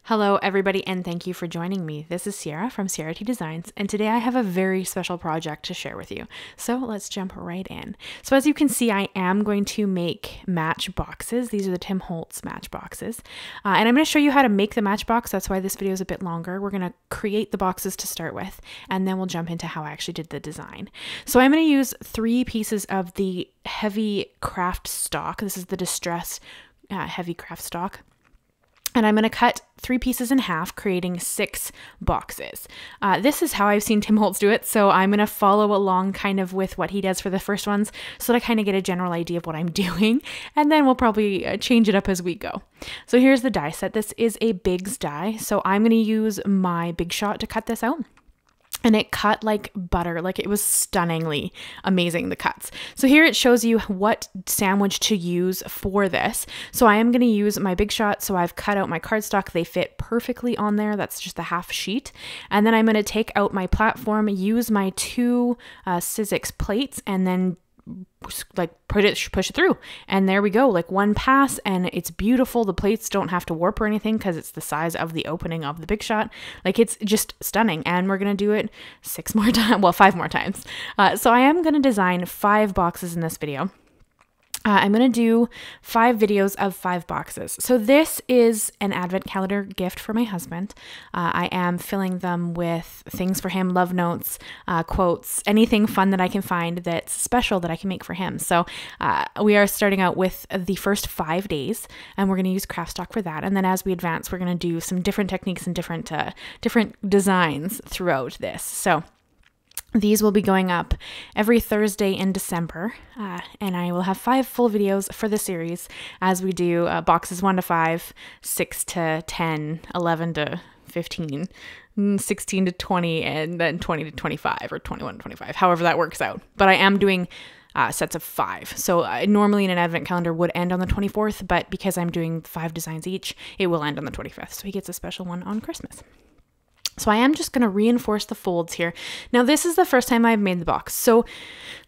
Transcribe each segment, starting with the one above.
Hello everybody and thank you for joining me. This is Sierra from Sierra T Designs and today I have a very special project to share with you. So let's jump right in. So as you can see, I am going to make matchboxes. These are the Tim Holtz matchboxes. And I'm going to show you how to make the matchbox. That's why this video is a bit longer. We're going to create the boxes to start with and then we'll jump into how I actually did the design. So I'm going to use 3 pieces of the heavy craft stock. This is the distress heavy craft stock. And I'm going to cut 3 pieces in half, creating 6 boxes. This is how I've seen Tim Holtz do it, so I'm going to follow along kind of with what he does for the first ones so that I kind of get a general idea of what I'm doing, and then we'll probably change it up as we go. So here's the die set. This is a Bigz die, so I'm going to use my Big Shot to cut this out. And it cut like butter, like it was stunningly amazing, the cuts. So here it shows you what sandwich to use for this. So I am going to use my Big Shot. So I've cut out my cardstock. They fit perfectly on there. That's just a half sheet. And then I'm going to take out my platform, use my 2 Sizzix plates, and then like push it through, and there we go, like one pass, and it's beautiful. The plates don't have to warp or anything because it's the size of the opening of the Big Shot. Like, it's just stunning. And we're gonna do it 6 more times, well, 5 more times. So I am gonna design 5 boxes in this video. I'm going to do 5 videos of 5 boxes. So this is an advent calendar gift for my husband. I am filling them with things for him, love notes, quotes, anything fun that I can find that's special that I can make for him. So we are starting out with the first 5 days, and we're going to use craft stock for that. And then as we advance, we're going to do some different techniques and different designs throughout this. So these will be going up every Thursday in December, and I will have 5 full videos for the series as we do boxes 1 to 5, 6 to 10, 11 to 15, 16 to 20, and then 20 to 25 or 21 to 25, however that works out. But I am doing sets of 5. So normally in an advent calendar would end on the 24th, but because I'm doing 5 designs each, it will end on the 25th. So he gets a special one on Christmas. So I am just going to reinforce the folds here. Now, this is the first time I've made the box, so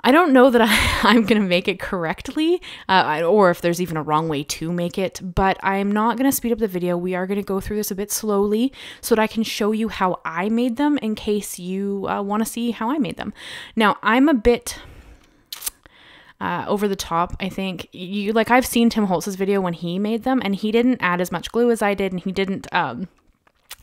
I don't know that I'm going to make it correctly, or if there's even a wrong way to make it, but I'm not going to speed up the video. We are going to go through this a bit slowly so that I can show you how I made them in case you want to see how I made them. Now, I'm a bit over the top, I think. I've seen Tim Holtz's video when he made them, and he didn't add as much glue as I did, and he didn't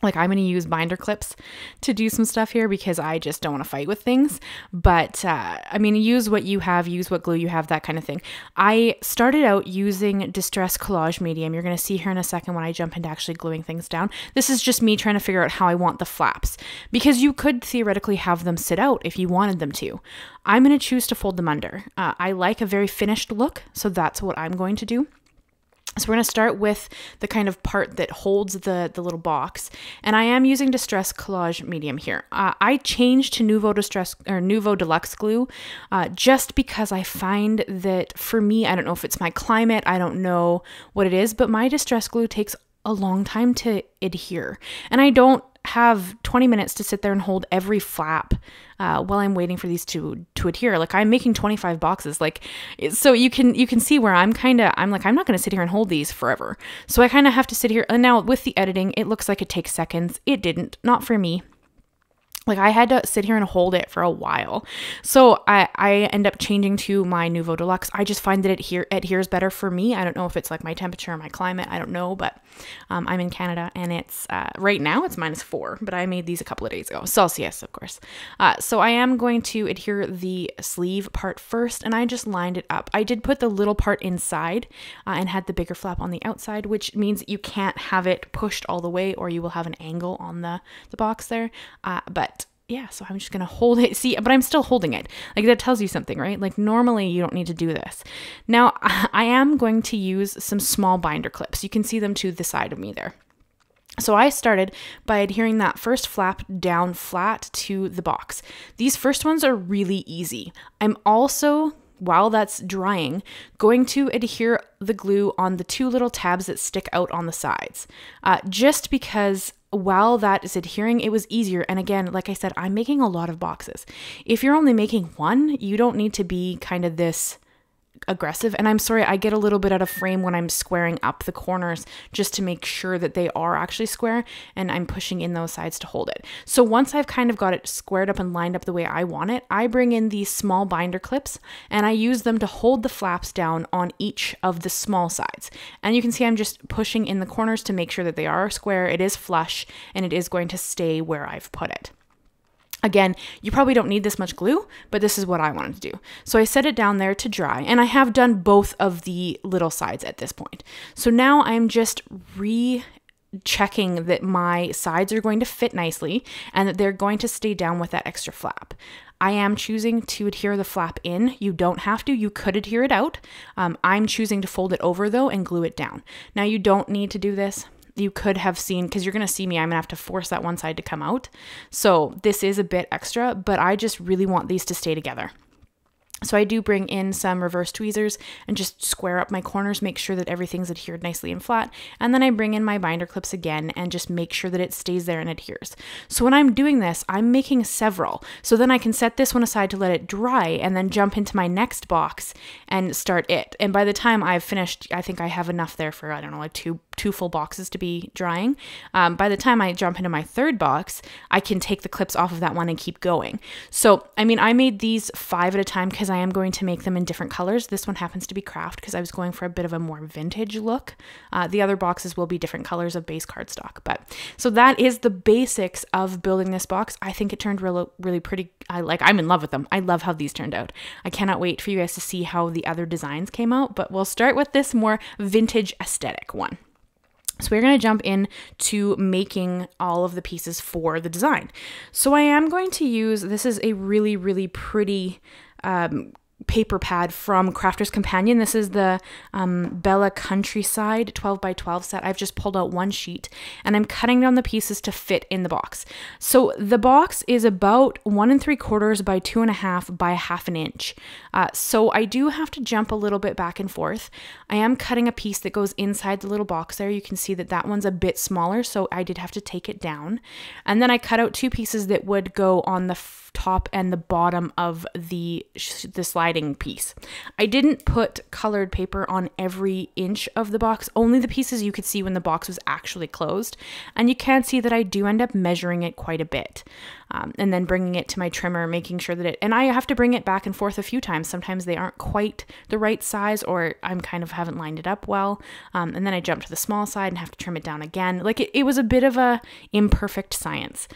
I'm going to use binder clips to do some stuff here because I just don't want to fight with things. But, I mean, use what you have, use what glue you have, that kind of thing. I started out using Distress Collage Medium. You're going to see here in a second when I jump into actually gluing things down. This is just me trying to figure out how I want the flaps, because you could theoretically have them sit out if you wanted them to. I'm going to choose to fold them under. I like a very finished look, so that's what I'm going to do. So we're going to start with the kind of part that holds the little box, and I am using Distress Collage Medium here. I changed to Nuvo Deluxe glue just because I find that for me, I don't know if it's my climate, I don't know what it is, but my Distress glue takes a long time to adhere, and I don't have 20 minutes to sit there and hold every flap while I'm waiting for these to adhere. Like, I'm making 25 boxes, like, so you can see where I'm like, I'm not going to sit here and hold these forever. So I kind of have to sit here. And now with the editing, it looks like it takes seconds. It didn't, not for me. Like, I had to sit here and hold it for a while. So I end up changing to my Nuvo Deluxe. I just find that it adheres better for me. I don't know if it's like my temperature or my climate. I don't know, but I'm in Canada, and it's right now it's -4, but I made these a couple of days ago. Celsius, of course. So I am going to adhere the sleeve part first, and I just lined it up. I did put the little part inside and had the bigger flap on the outside, which means you can't have it pushed all the way or you will have an angle on the box there. But yeah, so I'm just going to hold it. See, but I'm still holding it. Like, that tells you something, right? Like, normally you don't need to do this. Now, I am going to use some small binder clips. You can see them to the side of me there. So I started by adhering that first flap down flat to the box. These first ones are really easy. I'm also, while that's drying, going to adhere the glue on the 2 little tabs that stick out on the sides, just because while that is adhering, it was easier. And again, like I said, I'm making a lot of boxes. If you're only making 1, you don't need to be kind of this aggressive. And I'm sorry, I get a little bit out of frame when I'm squaring up the corners just to make sure that they are actually square, and I'm pushing in those sides to hold it. So once I've kind of got it squared up and lined up the way I want it, I bring in these small binder clips and I use them to hold the flaps down on each of the small sides. And you can see I'm just pushing in the corners to make sure that they are square, it is flush, and it is going to stay where I've put it. Again, you probably don't need this much glue, but this is what I wanted to do. So I set it down there to dry, and I have done both of the little sides at this point. So now I'm just checking that my sides are going to fit nicely and that they're going to stay down with that extra flap. I am choosing to adhere the flap in. You don't have to. You could adhere it out. I'm choosing to fold it over though and glue it down. Now you don't need to do this. You could have seen, because you're going to see me, I'm going to have to force that one side to come out. So this is a bit extra, but I just really want these to stay together. So I do bring in some reverse tweezers and just square up my corners, make sure that everything's adhered nicely and flat. And then I bring in my binder clips again and just make sure that it stays there and adheres. So when I'm doing this, I'm making several. So then I can set this one aside to let it dry and then jump into my next box and start it. And by the time I've finished, I think I have enough there for, I don't know, like two full boxes to be drying. By the time I jump into my third box, I can take the clips off of that one and keep going. So, I mean, I made these 5 at a time because I am going to make them in different colors. This one happens to be Kraft because I was going for a bit of a more vintage look. The other boxes will be different colors of base cardstock. But so that is the basics of building this box. I think it turned really pretty. I'm in love with them. I love how these turned out. I cannot wait for you guys to see how the other designs came out, but we'll start with this more vintage aesthetic one. So we're going to jump in to making all of the pieces for the design. So I am going to use, this is a really pretty paper pad from Crafter's Companion. This is the Belle Country Side 12 by 12 set. I've just pulled out one sheet and I'm cutting down the pieces to fit in the box. So the box is about 1 3/4 by 2.5 by 1/2 inch. So I do have to jump a little bit back and forth. I am cutting a piece that goes inside the little box there. You can see that that one's a bit smaller, so I did have to take it down. And then I cut out 2 pieces that would go on the top and the bottom of the sliding piece. I didn't put colored paper on every inch of the box, only the pieces you could see when the box was actually closed. And you can see that I do end up measuring it quite a bit. And then bringing it to my trimmer, making sure that and I have to bring it back and forth a few times. Sometimes they aren't quite the right size, or I'm kind of haven't lined it up well. And then I jump to the small side and have to trim it down again. Like it was a bit of a imperfect science.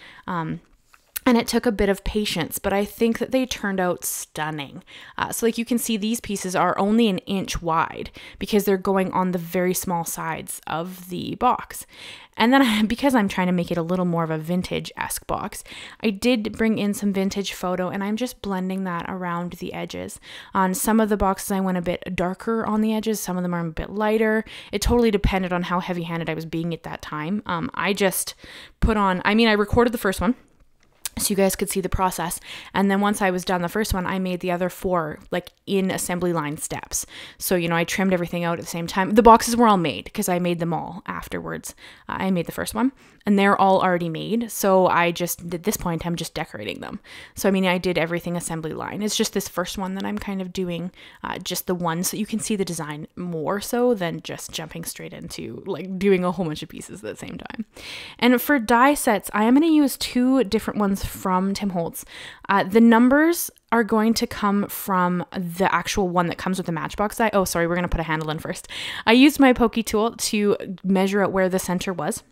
And it took a bit of patience, but I think that they turned out stunning. So like you can see, these pieces are only 1 inch wide because they're going on the very small sides of the box. And then because I'm trying to make it a little more of a vintage-esque box, I did bring in some vintage photo and I'm just blending that around the edges. On some of the boxes, I went a bit darker on the edges. Some of them are a bit lighter. It totally depended on how heavy-handed I was being at that time. I just put on, I recorded the first one, so you guys could see the process. And then once I was done the first one, I made the other 4 like in assembly line steps. So, you know, I trimmed everything out at the same time. The boxes were all made because I made them all afterwards. I made the first one and they're all already made. So I just, at this point, I'm just decorating them. So, I did everything assembly line. It's just this first one that I'm kind of doing just the one, so you can see the design more so than just jumping straight into like doing a whole bunch of pieces at the same time. And for die sets, I am going to use 2 different ones from Tim Holtz. The numbers are going to come from the actual one that comes with the Matchbox die. Oh, sorry, we're going to put a handle in first. I used my pokey tool to measure out where the center was.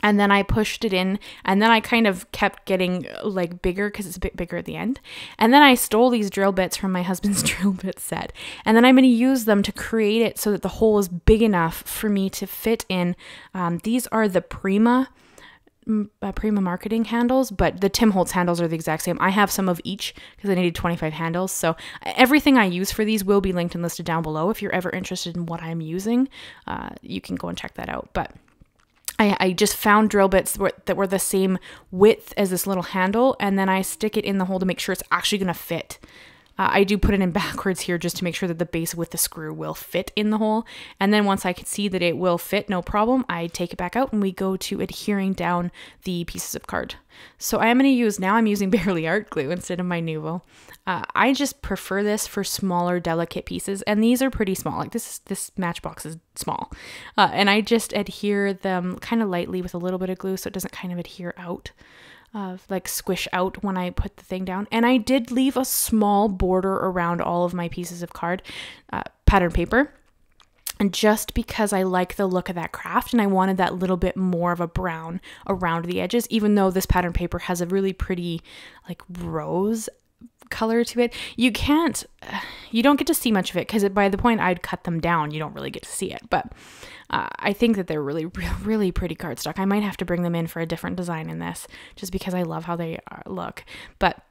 And then I pushed it in, and then I kind of kept getting like bigger because it's a bit bigger at the end. And then I stole these drill bits from my husband's drill bit set. And then I'm going to use them to create it so that the hole is big enough for me to fit in. These are the Prima marketing handles, but the Tim Holtz handles are the exact same. I have some of each because I needed 25 handles. So everything I use for these will be linked and listed down below. If you're ever interested in what I'm using, you can go and check that out. But I just found drill bits that were the same width as this little handle, and then I stick it in the hole to make sure it's actually going to fit I do put it in backwards here just to make sure that the base with the screw will fit in the hole. And then once I can see that it will fit, no problem, I take it back out and we go to adhering down the pieces of card. So I'm using Barely Art glue instead of my Nuvo. I just prefer this for smaller, delicate pieces, and these are pretty small. Like this matchbox is small. And I just adhere them kind of lightly with a little bit of glue so it doesn't kind of adhere out. Like squish out when I put the thing down. And I did leave a small border around all of my pieces of card pattern paper. And just because I like the look of that craft and I wanted that little bit more of a brown around the edges, even though this pattern paper has a really pretty like rose color to it. You don't get to see much of it because by the point I'd cut them down, you don't really get to see it. But I think that they're really, really pretty cardstock. I might have to bring them in for a different design in this just because I love how they look. But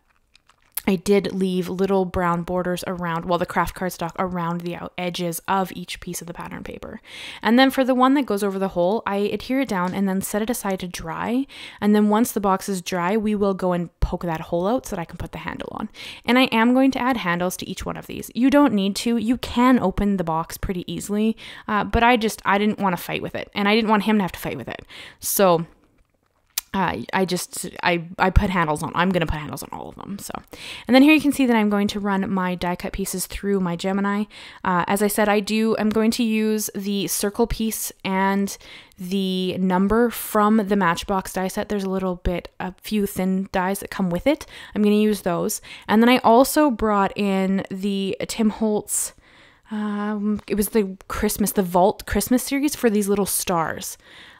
I did leave little brown borders around, well, the craft cardstock around the edges of each piece of the pattern paper. And then for the one that goes over the hole, I adhere it down and then set it aside to dry. And then once the box is dry, we will go and poke that hole out so that I can put the handle on. And I am going to add handles to each one of these. You don't need to. You can open the box pretty easily, but I didn't want to fight with it. And I didn't want him to have to fight with it. So I put handles on. I'm going to put handles on all of them. So, and then here you can see that I'm going to run my die cut pieces through my Gemini. As I said, I'm going to use the circle piece and the number from the Matchbox die set. There's a few thin dies that come with it. I'm going to use those. And then I also brought in the Tim Holtz, it was the Vault Christmas series for these little stars.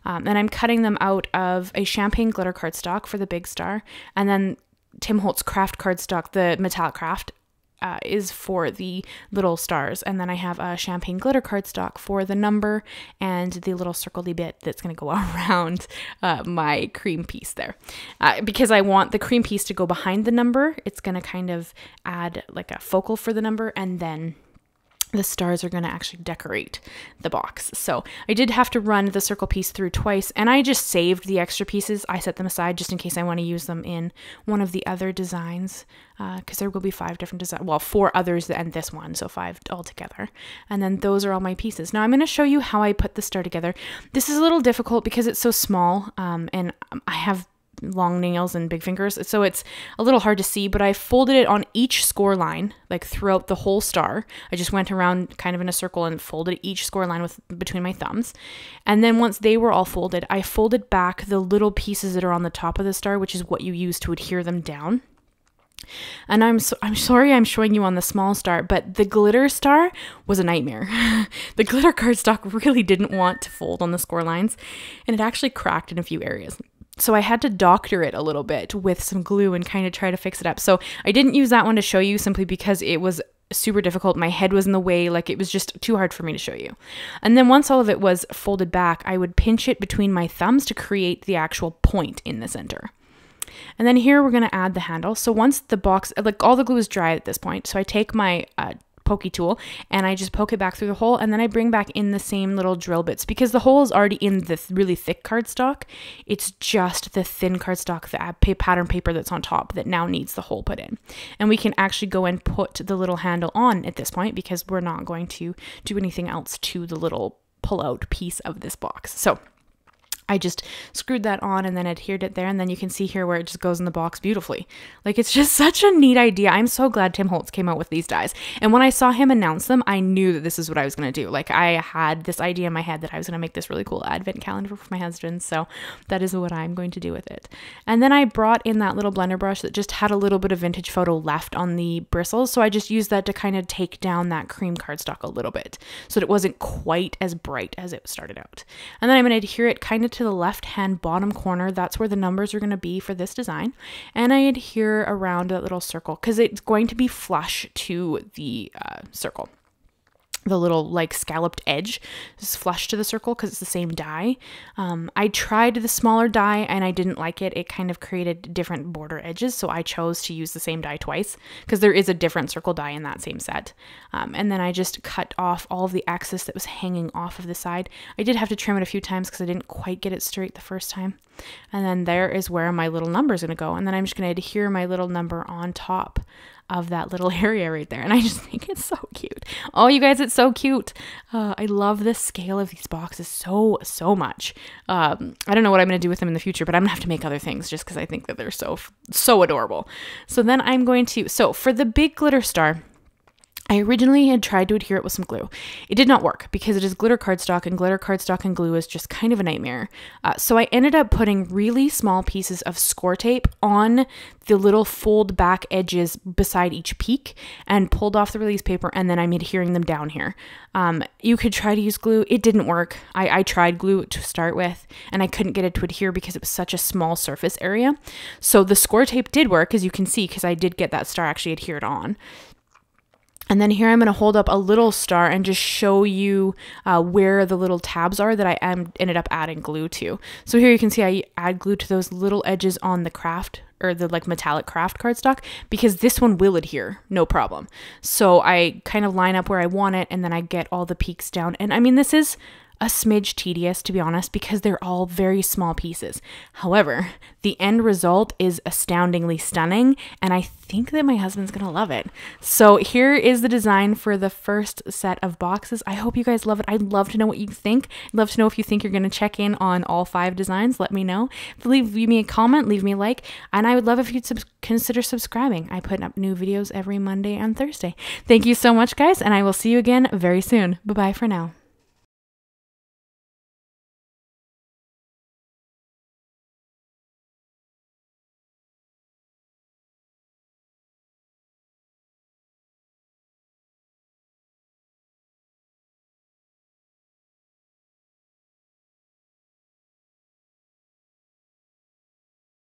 And I'm cutting them out of a champagne glitter cardstock for the big star. And then Tim Holtz Kraft cardstock, the Metallic Kraft, is for the little stars. And then I have a champagne glitter cardstock for the number and the little circly bit that's going to go around my cream piece there. Because I want the cream piece to go behind the number. It's going to kind of add like a focal for the number, and then the stars are going to actually decorate the box. So I did have to run the circle piece through twice, and I just saved the extra pieces. I set them aside just in case I want to use them in one of the other designs, because there will be 5 different designs, well, 4 others and this one, so 5 altogether. And then those are all my pieces. Now I'm going to show you how I put the star together. This is a little difficult because it's so small, and I have long nails and big fingers, so it's a little hard to see, but I folded it on each score line, like throughout the whole star. I just went around kind of in a circle and folded each score line between my thumbs. And then once they were all folded, I folded back the little pieces that are on the top of the star, which is what you use to adhere them down. And I'm sorry I'm showing you on the small star, but the glitter star was a nightmare. The glitter cardstock really didn't want to fold on the score lines, and it actually cracked in a few areas. So I had to doctor it a little bit with some glue and kind of try to fix it up. So I didn't use that one to show you simply because it was super difficult. My head was in the way, like it was just too hard for me to show you. And then once all of it was folded back, I would pinch it between my thumbs to create the actual point in the center. And then here we're going to add the handle. So once the box, like all the glue is dry at this point, so I take my pokey tool and I just poke it back through the hole, and then I bring back in the same little drill bits because the hole is already in the really thick cardstock. It's just the thin cardstock, the pattern paper that's on top that now needs the hole put in. And we can actually go and put the little handle on at this point because we're not going to do anything else to the little pull out piece of this box. So I just screwed that on and then adhered it there, and then you can see here where it just goes in the box beautifully. Like, it's just such a neat idea. I'm so glad Tim Holtz came out with these dies. And when I saw him announce them, I knew that this is what I was going to do. Like, I had this idea in my head that I was going to make this really cool advent calendar for my husband, so that is what I'm going to do with it. And then I brought in that little blender brush that just had a little bit of vintage photo left on the bristles, so I just used that to kind of take down that cream cardstock a little bit so that it wasn't quite as bright as it started out. And then I'm going to adhere it kind of to the left hand bottom corner. That's where the numbers are going to be for this design. And I adhere around that little circle because it's going to be flush to the circle. The little like scalloped edge is flush to the circle because it's the same die. I tried the smaller die and I didn't like it. It kind of created different border edges, so I chose to use the same die twice because there is a different circle die in that same set. And then I just cut off all of the excess that was hanging off of the side. I did have to trim it a few times because I didn't quite get it straight the first time. And then there is where my little number is going to go. And then I'm just going to adhere my little number on top of that little area right there. And I just think it's so cute. Oh, you guys, it's so cute. I love the scale of these boxes so much. I don't know what I'm going to do with them in the future, but I'm gonna have to make other things just because I think that they're so adorable. So then I'm going to, so for the big glitter star, I originally had tried to adhere it with some glue. It did not work because it is glitter cardstock, and glitter cardstock and glue is just kind of a nightmare. So I ended up putting really small pieces of Scor-Tape on the little fold back edges beside each peak and pulled off the release paper, and then I'm adhering them down here. You could try to use glue. It didn't work. I tried glue to start with, and I couldn't get it to adhere because it was such a small surface area. So the Scor-Tape did work, as you can see, because I did get that star actually adhered on. And then here I'm going to hold up a little star and just show you where the little tabs are that I ended up adding glue to. So here you can see I add glue to those little edges on the craft, or the like metallic craft cardstock, because this one will adhere, no problem. So I kind of line up where I want it, and then I get all the peaks down. And I mean, this is a smidge tedious, to be honest, because they're all very small pieces. However, the end result is astoundingly stunning, and I think that my husband's gonna love it. So here is the design for the first set of boxes. I hope you guys love it. I'd love to know what you think. I'd love to know if you think you're gonna check in on all 5 designs. Let me know. Leave me a comment, leave me a like, and I would love if you'd consider subscribing. I put up new videos every Monday and Thursday. Thank you so much, guys, and I will see you again very soon. Bye-bye for now.